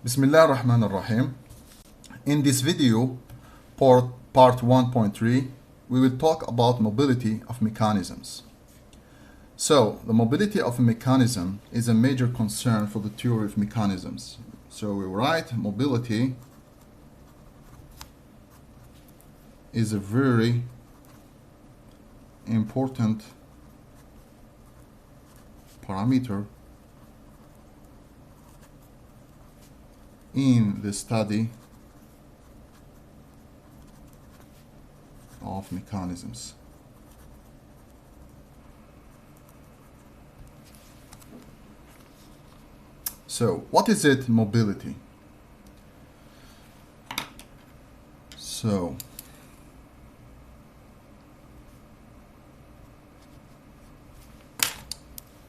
Bismillah ar-Rahman ar-Rahim. In this video, part 1.3, we will talk about mobility of mechanisms. So, the mobility of a mechanism is a major concern for the theory of mechanisms. So we write mobility is a very important parameter in the study of mechanisms. So, what is it, mobility? So,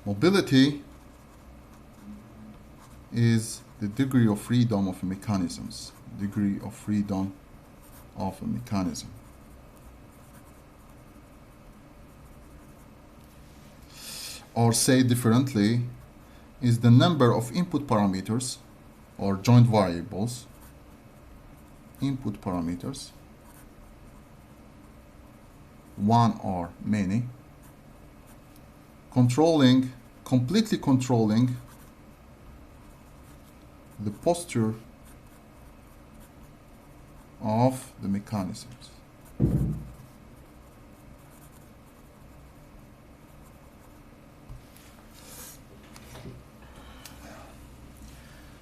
mobility is the degree of freedom of mechanisms. Degree of freedom of a mechanism. Or say differently, is the number of input parameters or joint variables, input parameters, one or many, completely controlling the posture of the mechanisms.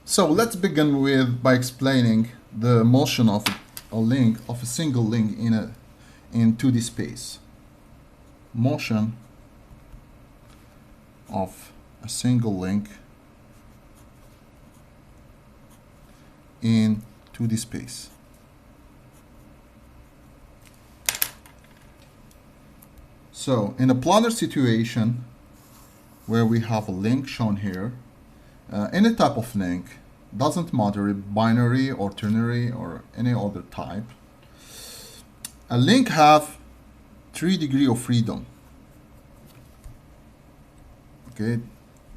So let's begin by explaining the motion of a single link in 2D space. Motion of a single link in 2D space. So in a planar situation where we have a link shown here, any type of link, doesn't matter, binary or ternary or any other type, a link have 3 degrees of freedom, okay,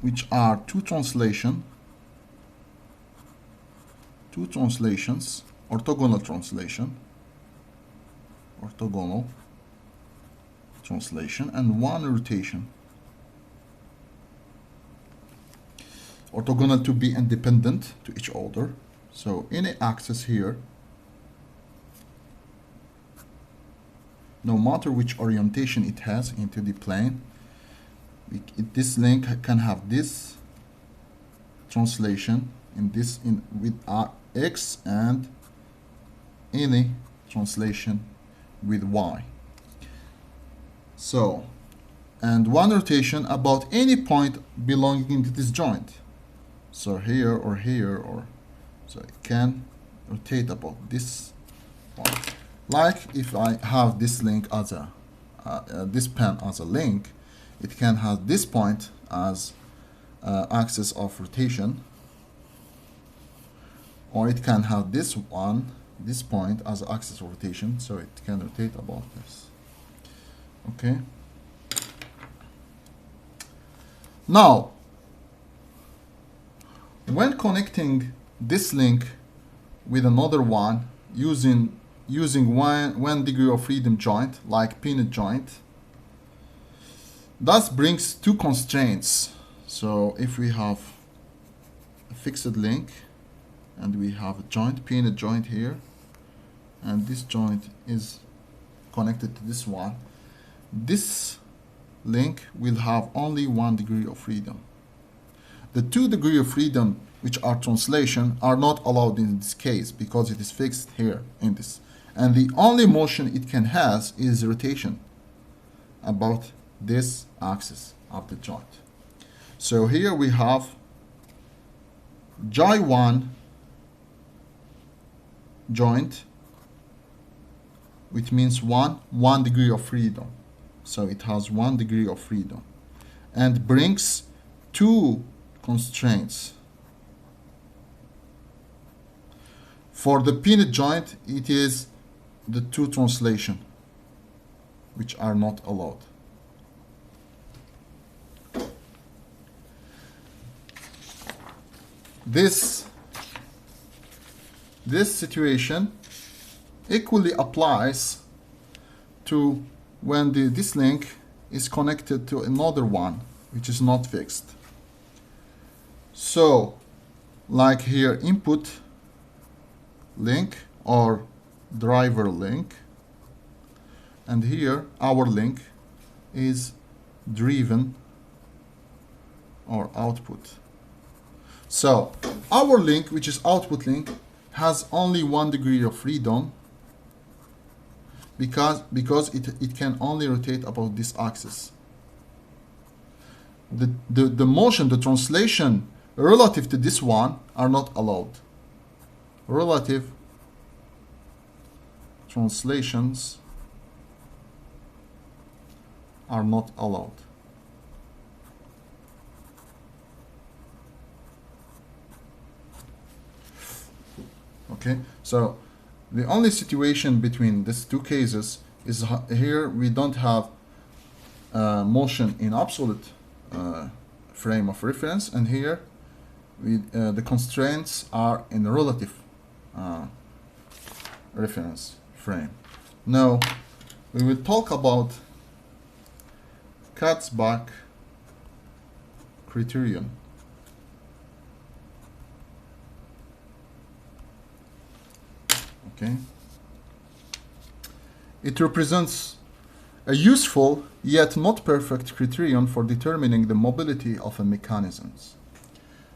which are two translations, orthogonal translation, and one rotation. Orthogonal to be independent to each other. So any axis here, no matter which orientation it has into the plane, this link can have this translation with x and any translation with y. So, and one rotation about any point belonging to this joint. So here or here, or so it can rotate about this point. Like if I have this link as this pen as a link, it can have this point as axis of rotation, or it can have this point as axis of rotation, so it can rotate about this. Okay. Now, when connecting this link with another one using one degree of freedom joint, like peanut joint, that brings two constraints. So if we have a fixed link and we have a joint, peanut joint here, and this joint is connected to this one, this link will have only 1 degree of freedom. The 2 degrees of freedom, which are translation, are not allowed in this case because it is fixed here in this. And the only motion it can have is rotation about this axis of the joint. So here we have J1 joint, which means 1 degree of freedom. So it has 1 degree of freedom and brings 2 constraints. For the peanut joint, it is the 2 translation, which are not allowed. This this situation equally applies to when this link is connected to another one which is not fixed. So like here, input link or driver link, and here our link is driven or output. So our link, which is output link, has only 1 degree of freedom because it can only rotate about this axis. The motion, the translation relative to this one are not allowed. Relative translations are not allowed. Okay, so the only situation between these two cases is here we don't have motion in absolute frame of reference, and here the constraints are in relative reference frame. Now we will talk about Katzbach criterion. Okay. It represents a useful yet not perfect criterion for determining the mobility of a mechanism.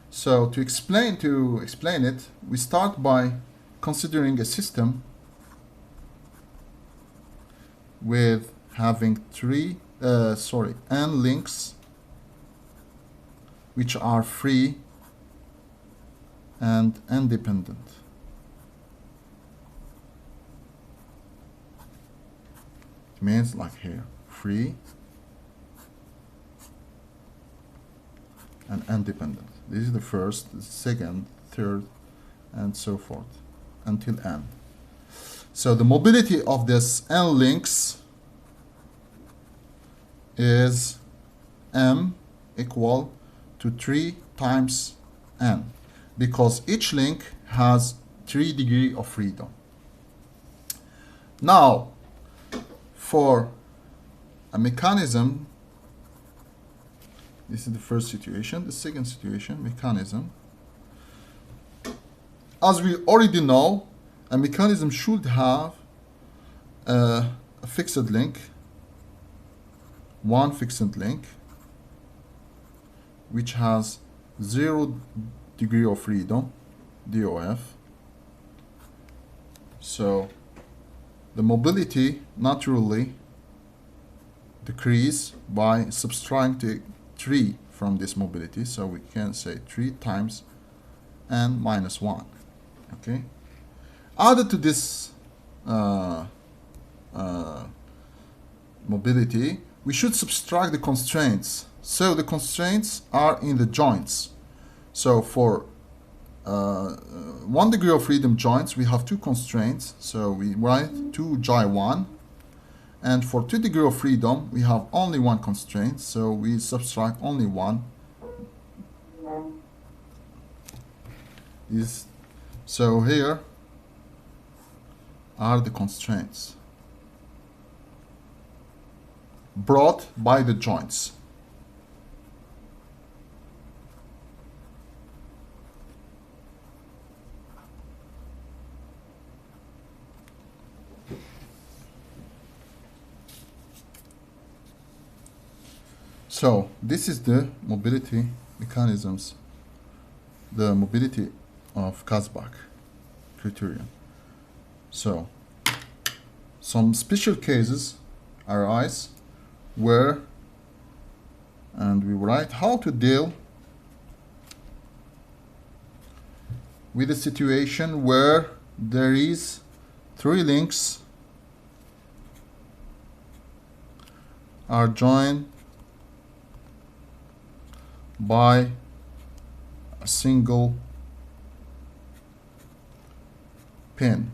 So to explain it, we start by considering a system with having n links which are free and independent. It means like here, free and independent. This is the first, the second, third, and so forth until n. So the mobility of this n links is m equal to 3 times n, because each link has 3 degrees of freedom. Now, for a mechanism, this is the first situation. The second situation, mechanism. As we already know, a mechanism should have a fixed link, one fixed link, which has 0 degree of freedom, DOF. So the mobility naturally decrease by subtracting 3 from this mobility. So we can say 3 times n minus 1. Okay. Added to this mobility, we should subtract the constraints. So the constraints are in the joints. So for 1 degree of freedom joints, we have 2 constraints. So we write 2 J1. And for 2 degree of freedom, we have only 1 constraint. So we subtract only 1. So here are the constraints brought by the joints. So this is the mobility mechanisms, the mobility of Katzbach criterion. So some special cases arise where, and we write how to deal with a situation where there is 3 links are joined by a single pin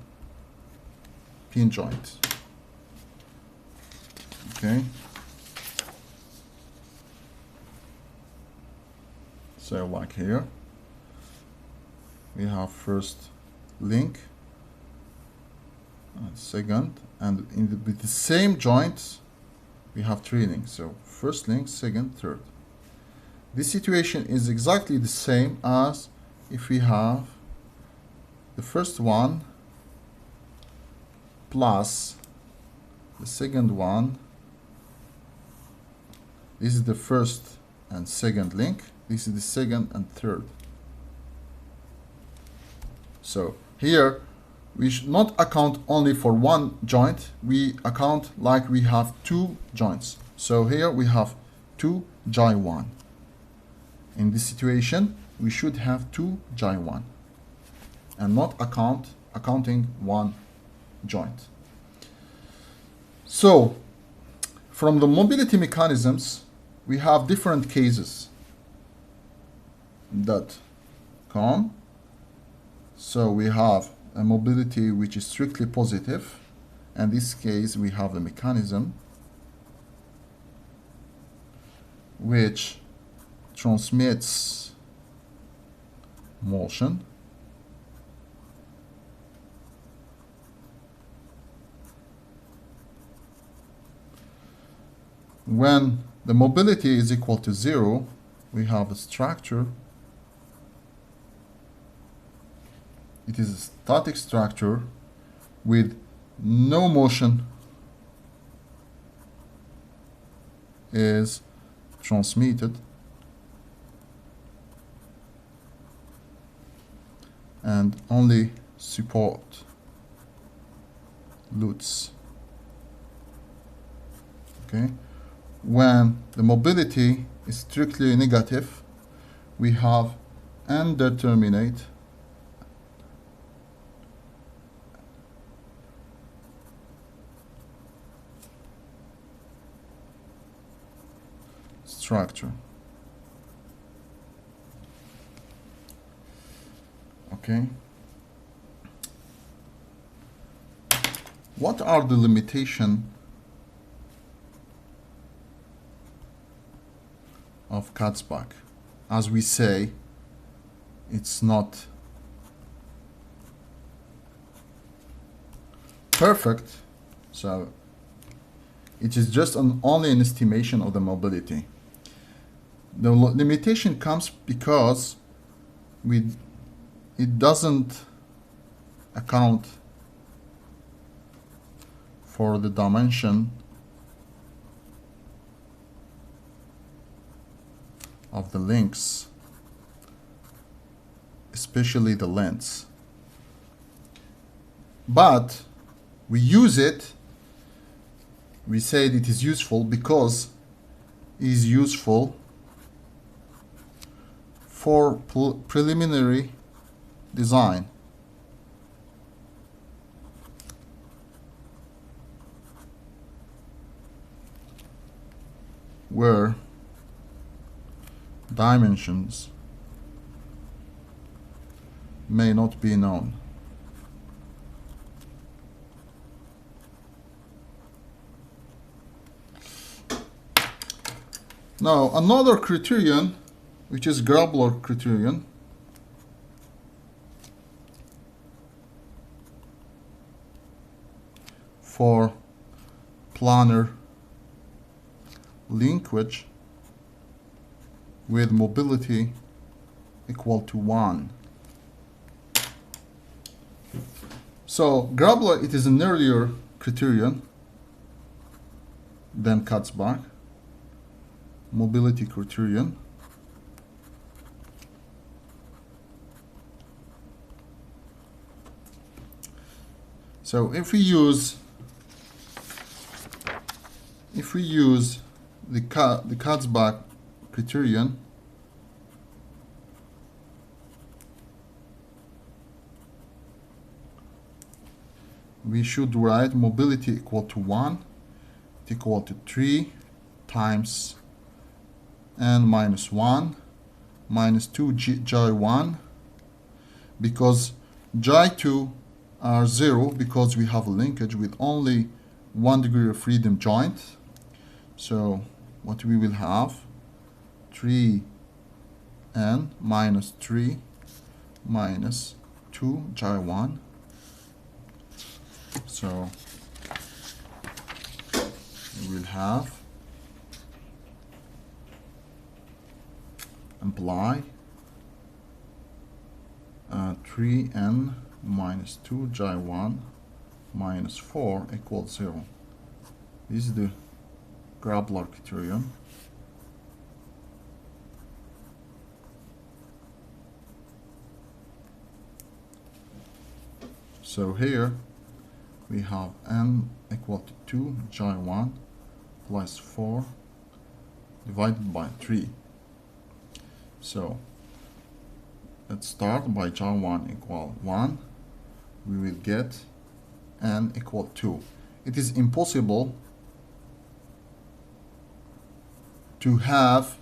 joint. Okay. So like here, we have first link, second, and with the same joint we have 3 links. So first link, second, third. This situation is exactly the same as if we have the first one plus the second one. This is the first and second link. This is the second and third. So here we should not account only for one joint, we account like we have 2 joints. So here we have 2 J1. In this situation we should have 2 J1 and not accounting one joint. So from the mobility mechanisms we have different cases that come. So we have a mobility which is strictly positive. In this case we have a mechanism which transmits motion when the mobility is equal to 0. We have a structure. It is a static structure with no motion is transmitted and only support loads. Okay. When the mobility is strictly negative, we have indeterminate structure. Okay. What are the limitations of Katzbach? As we say, it's not perfect, so it is just only an estimation of the mobility. The limitation comes because it doesn't account for the dimension of the links, especially the lengths. But we use it, we say it is useful because it is useful for preliminary design. Where dimensions may not be known. Now another criterion, which is Grappler criterion, for planar linkage with mobility equal to 1. So Grappler, it is an earlier criterion than Katzbach, mobility criterion. So if we use the Katzbach criterion, we should write mobility equal to 1 equal to 3 times n minus 1 minus 2 J1, because J2 are 0 because we have a linkage with only 1 degree of freedom joint. So what we will have 3n minus 3 minus 2 J1. So we will have imply 3n minus 2 J1 minus 4 equals 0. This is the Grappler criterion. So here we have n equal to 2 J1 plus 4 divided by 3. So let's start by J1 equal 1. We will get n equal 2. It is impossible to have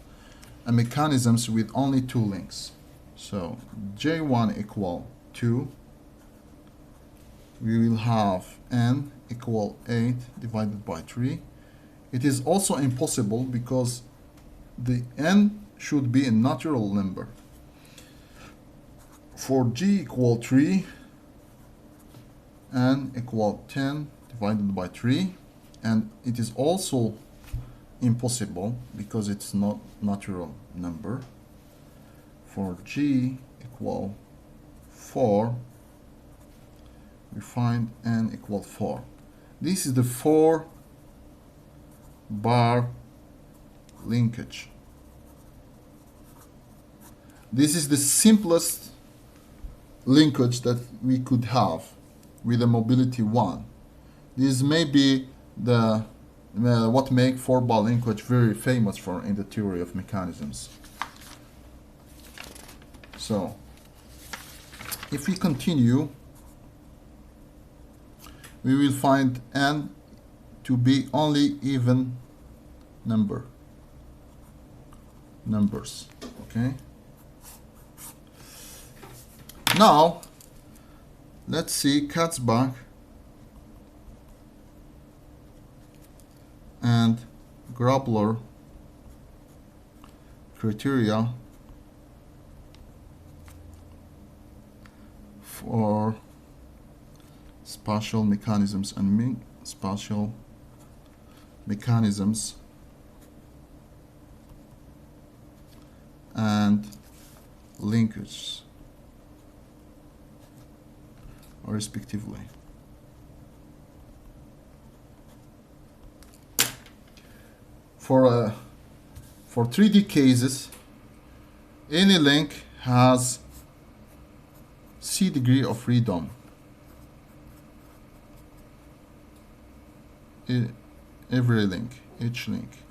a mechanisms with only 2 links. So J1 equal 2. We will have n equal 8 divided by 3. It is also impossible because the n should be a natural number. For g equal 3, n equal 10 divided by 3, and it is also impossible because it's not natural number. For g equal 4, we find n equal 4. This is the 4-bar linkage. This is the simplest linkage that we could have with a mobility 1. This may be the what make 4-bar linkage very famous for in the theory of mechanisms. So if we continue, we will find n to be only even numbers. Okay. Now let's see Katzbach and Grappler criteria for spatial mechanisms and spatial mechanisms and linkages, respectively. For 3D cases, any link has C degree of freedom. Every link, each link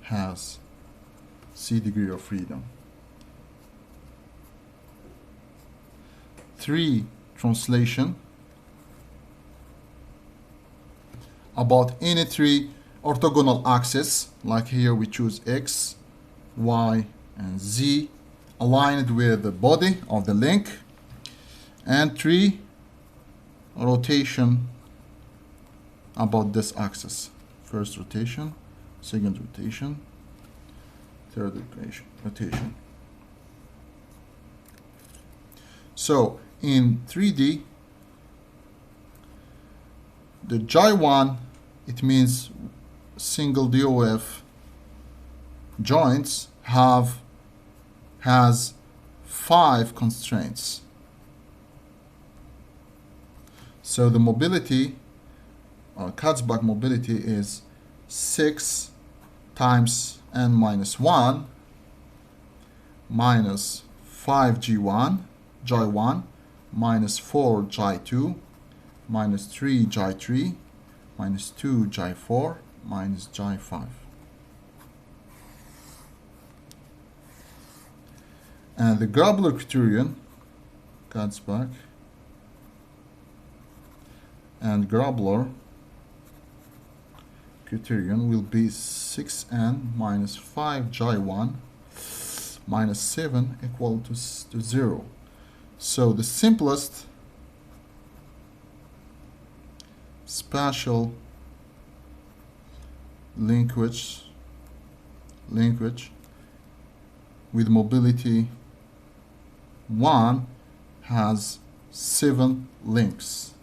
has C degree of freedom. 3 translation about any 3 orthogonal axes, like here we choose X, Y, and Z, aligned with the body of the link, and 3 rotation about this axis. First rotation, second rotation, third rotation. So in 3D, the J1, it means single DOF joints has 5 constraints. So the mobility, or Katzbach mobility, is 6 times n minus 1 minus 5 J1 minus 4 J2 minus 3 J3 minus 2 J4 minus J5. And the Grappler criterion, Katzbach and Grappler criterion will be 6n minus 5 J1 minus 7 equal to 0. So the simplest spatial linkage with mobility one has 7 links.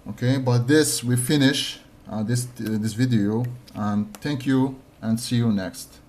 Okay, by this we finish this video, and thank you and see you next.